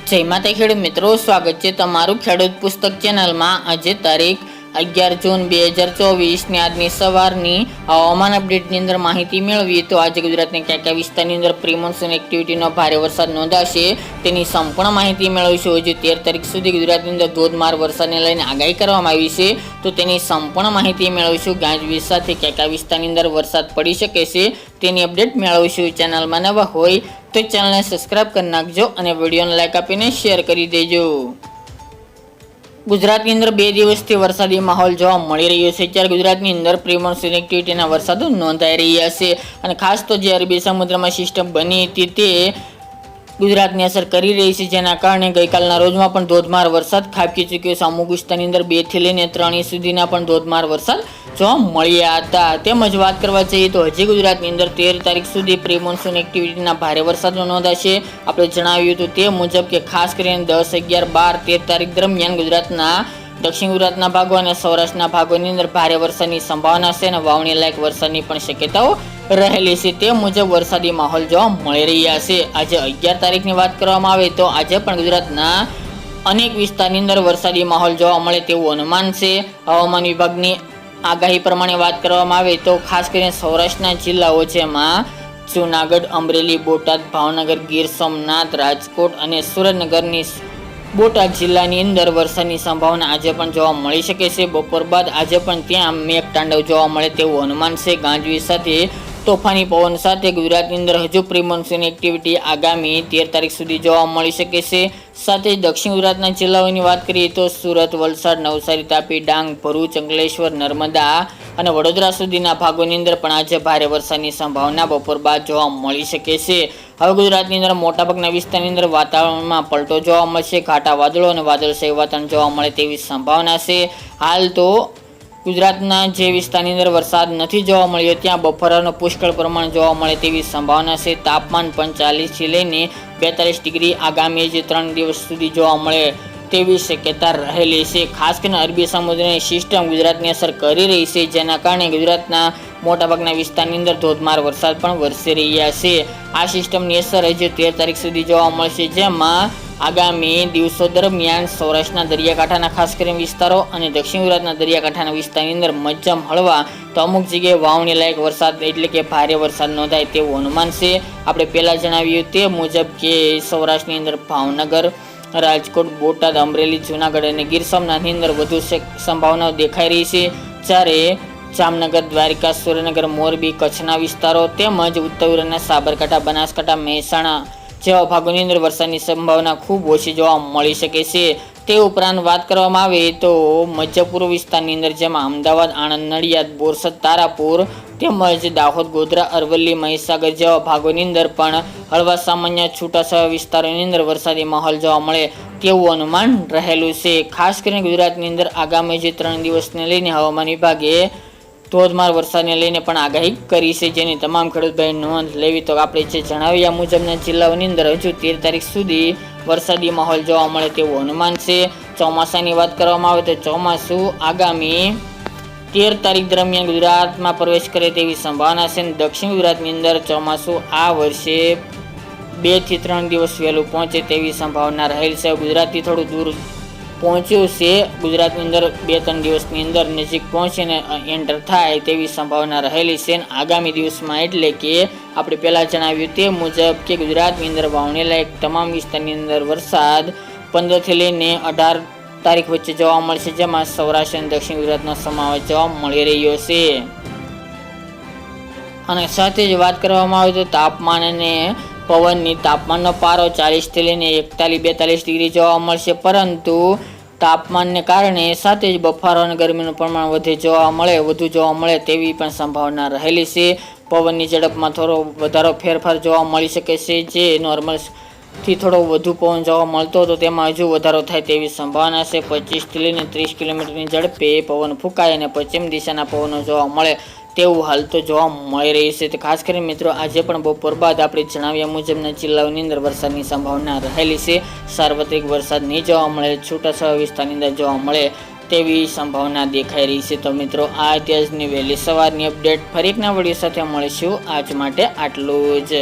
જય માતા ખેડૂત મિત્રો, સ્વાગત છે તમારું ખેડૂત પુસ્તક ચેનલમાં। આજે તારીખ 11 જૂન 2024 ની આજની સવારની હવામાન અપડેટની અંદર માહિતી મેળવીએ તો આજે ગુજરાતના કયા કયા વિસ્તારની અંદર પ્રી મોન્સૂન એક્ટિવિટીનો ભારે વરસાદ નોંધાશે તેની સંપૂર્ણ માહિતી મેળવીશું। હજુ 13 તારીખ સુધી ગુજરાતની અંદર ધોધમાર વરસાદને લઈને આગાહી કરવામાં આવી છે, તો તેની સંપૂર્ણ માહિતી મેળવીશું। ગાજવીજ સાથે કયા કયા વિસ્તારની અંદર વરસાદ પડી શકે છે તેની અપડેટ મેળવીશું। ચેનલમાં નવા હોય તો ચેનલને સબસ્ક્રાઇબ કરી નાખજો અને વિડીયોને લાઈક આપીને શેર કરી દેજો। ગુજરાતની અંદર 2 દિવસથી વરસાદી માહોલ જોવા મળી રહ્યો છે, ત્યારે ગુજરાતની અંદર પ્રી મોન્સૂન એક્ટિવિટીના વરસાદો નોંધાઈ રહ્યા છે અને ખાસ તો જે અરબી સમુદ્રમાં સિસ્ટમ બની હતી તે ગુજરાતની અસર કરી રહી છે, જેના કારણે ગઈકાલના રોજમાં પણ ધોધમાર વરસાદ ખાબકી ચૂક્યો છે। અમુક વિસ્તારની અંદર 2 થી લઈને 3 ઇંચ સુધીના પણ ધોધમાર વરસાદ જોવા મળ્યા હતા। તેમજ વાત કરવા જઈએ તો હજી ગુજરાતની અંદર 13 તારીખ સુધી પ્રી મોન્સૂન એક્ટિવિટીના ભારે વરસાદો નોંધાશે। આપણે જણાવ્યું હતું તે મુજબ કે ખાસ કરીને 10, 11, 12, 13 તારીખ દરમિયાન ગુજરાતના દક્ષિણ ગુજરાતના ભાગો અને સૌરાષ્ટ્રના ભાગોની અંદર ભારે વરસાદની સંભાવના છે અને વાવણી લાયક વરસાદની પણ શક્યતાઓ રહેલી છે। તે મુજબ વરસાદી માહોલ જોવા મળી રહ્યા છે। આજે 11 તારીખની વાત કરવામાં આવે તો આજે પણ ગુજરાતના અનેક વિસ્તારની અંદર વરસાદી માહોલ જોવા મળે તેવું અનુમાન છે। હવામાન વિભાગની આગાહી પ્રમાણે વાત કરવામાં આવે તો ખાસ કરીને સૌરાષ્ટ્રના જિલ્લાઓ જેમાં જૂનાગઢ, અમરેલી, બોટાદ, ભાવનગર, ગીર સોમનાથ, રાજકોટ અને સુરેન્દ્રનગરની બોટાદ જિલ્લાની અંદર વરસાદની સંભાવના આજે પણ જોવા મળી શકે છે। બપોર બાદ આજે પણ ત્યાં મેઘતાંડવ જોવા મળે તેવું અનુમાન છે। ગાજવીજ સાથે તોફાની પવન સાથે ગુજરાતની અંદર હજુ પ્રી મોન્સૂન એક્ટિવિટી આગામી 13 તારીખ સુધી જોવા મળી શકે છે। સાથે દક્ષિણ ગુજરાતના જિલ્લાઓની વાત કરીએ તો સુરત, વલસાડ, નવસારી, તાપી, ડાંગ, ભરૂચ, અંકલેશ્વર, નર્મદા અને વડોદરા સુધીના ભાગોની અંદર પણ આજે ભારે વરસાદની સંભાવના બપોર બાદ જોવા મળી શકે છે। હવે ગુજરાતની અંદર મોટાભાગના વિસ્તારની અંદર વાતાવરણમાં પલટો જોવા મળશે, ઘાટા વાદળો અને વાદળછાયું વાતાવરણ જોવા મળે તેવી સંભાવના છે। હાલ તો ગુજરાતના જે વિસ્તારની અંદર વરસાદ નથી જોવા મળ્યો ત્યાં બફારાનો પુષ્કળ પ્રમાણ જોવા મળે તેવી સંભાવના છે। તાપમાન 45 થી લઈને 42 ડિગ્રી આગામી જે 3 દિવસ સુધી જોવા મળે તેવી શક્યતા રહેલી છે। ખાસ કરીને અરબી સમુદ્રની સિસ્ટમ ગુજરાતની અસર કરી રહી છે, જેના કારણે ગુજરાતના મોટાભાગના વિસ્તારની અંદર ધોધમાર વરસાદ પણ વરસી રહ્યા છે। આ સિસ્ટમની અસર હજુ 13 તારીખ સુધી જોવા મળશે, જેમાં આગામી દિવસો દરમિયાન સૌરાષ્ટ્રના દરિયાકાંઠાના ખાસ કરીને વિસ્તારો અને દક્ષિણ ગુજરાતના દરિયાકાંઠાના વિસ્તારની અંદર મધ્યમ હળવા તો અમુક જગ્યાએ વાવણી લાયક વરસાદ એટલે કે ભારે વરસાદ નોંધાય તેવું અનુમાન છે। આપણે પહેલાં જણાવ્યું તે મુજબ કે સૌરાષ્ટ્રની અંદર ભાવનગર, રાજકોટ, બોટાદ, અમરેલી, જૂનાગઢ અને ગીર સોમનાથની અંદર વધુ સંભાવનાઓ દેખાઈ રહી છે, જ્યારે જામનગર, દ્વારકા, સુરેન્દ્રનગર, મોરબી, કચ્છના વિસ્તારો તેમજ ઉત્તર અને સાબરકાંઠા, બનાસકાંઠા, મહેસાણા જેવા ભાગોની અંદર વરસાદની સંભાવના ખૂબ ઓછી જોવા મળી શકે છે। તે ઉપરાંત વાત કરવામાં આવે તો મધ્ય પૂર્વ વિસ્તારની અંદર જેમાં અમદાવાદ, આણંદ, નડિયાદ, બોરસદ, તારાપુર તેમજ દાહોદ, ગોધરા, અરવલ્લી, મહીસાગર જેવા ભાગોની અંદર પણ હળવા સામાન્ય છૂટાછવાયા વિસ્તારોની અંદર વરસાદી માહોલ જોવા મળે તેવું અનુમાન રહેલું છે। ખાસ કરીને ગુજરાતની અંદર આગામી જે 3 દિવસને લઈને હવામાન વિભાગે ધોધમાર વરસાદને લઈને પણ આગાહી કરી છે, જેની તમામ ખેડૂત ભાઈ નોંધ લેવી। તો આપણે જે જણાવ્યા મુજબના જિલ્લાઓની અંદર હજુ 13 તારીખ સુધી વરસાદી માહોલ જોવા મળે તેવું અનુમાન છે। ચોમાસાની વાત કરવામાં આવે તો ચોમાસું આગામી 13 તારીખ દરમિયાન ગુજરાતમાં પ્રવેશ કરે તેવી સંભાવના છે। દક્ષિણ ગુજરાતની અંદર ચોમાસું આ વર્ષે 2 થી 3 દિવસ વહેલું પહોંચે તેવી સંભાવના રહેલ છે। ગુજરાતથી થોડું દૂર પહોંચ્યું છે, ગુજરાતની અંદર 2-3 દિવસની અંદર નજીક પહોંચીને એન્ટર થાય તેવી સંભાવના રહેલી છે। આગામી દિવસમાં એટલે કે આપણે પહેલાં જણાવ્યું તે મુજબ કે ગુજરાતની અંદર વાવણી લાયક તમામ વિસ્તારની અંદર વરસાદ 15 થી લઈને 18 તારીખ વચ્ચે જોવા મળશે, જેમાં સૌરાષ્ટ્ર અને દક્ષિણ ગુજરાતનો સમાવેશ જોવા મળી રહ્યો છે। અને સાથે જ વાત કરવામાં આવે તો તાપમાન અને પવનની તાપમાનનો પારો 40 થી લઈને 41-42 ડિગ્રી જોવા મળશે, પરંતુ તાપમાનને કારણે સાથે જ બફારો અને ગરમીનું પ્રમાણ વધુ જોવા મળે તેવી પણ સંભાવના રહેલી છે। પવનની ઝડપમાં થોડો વધારો ફેરફાર જોવા મળી શકે છે, જે નોર્મલથી થોડો વધુ પવન જોવા મળતો હતો તેમાં હજુ વધારો થાય તેવી સંભાવના છે। 25 થી લઈને 30 કિલોમીટરની ઝડપે પવન ફૂંકાય અને પશ્ચિમ દિશાના પવનો જોવા મળે તેવું હાલ તો જોવા મળી રહી છે। તો ખાસ કરીને મિત્રો આજે પણ બપોર બાદ આપણે જણાવ્યા મુજબના જિલ્લાઓની અંદર વરસાદની સંભાવના રહેલી છે। સાર્વત્રિક વરસાદ નહીં જોવા મળે, છૂટાછવાયા વિસ્તારની અંદર જોવા મળે તેવી સંભાવના દેખાઈ રહી છે। તો મિત્રો આ અત્યારની વહેલી સવારની અપડેટ ફરી એકના વિડીયો સાથે મળીશું। આજ માટે આટલું જ।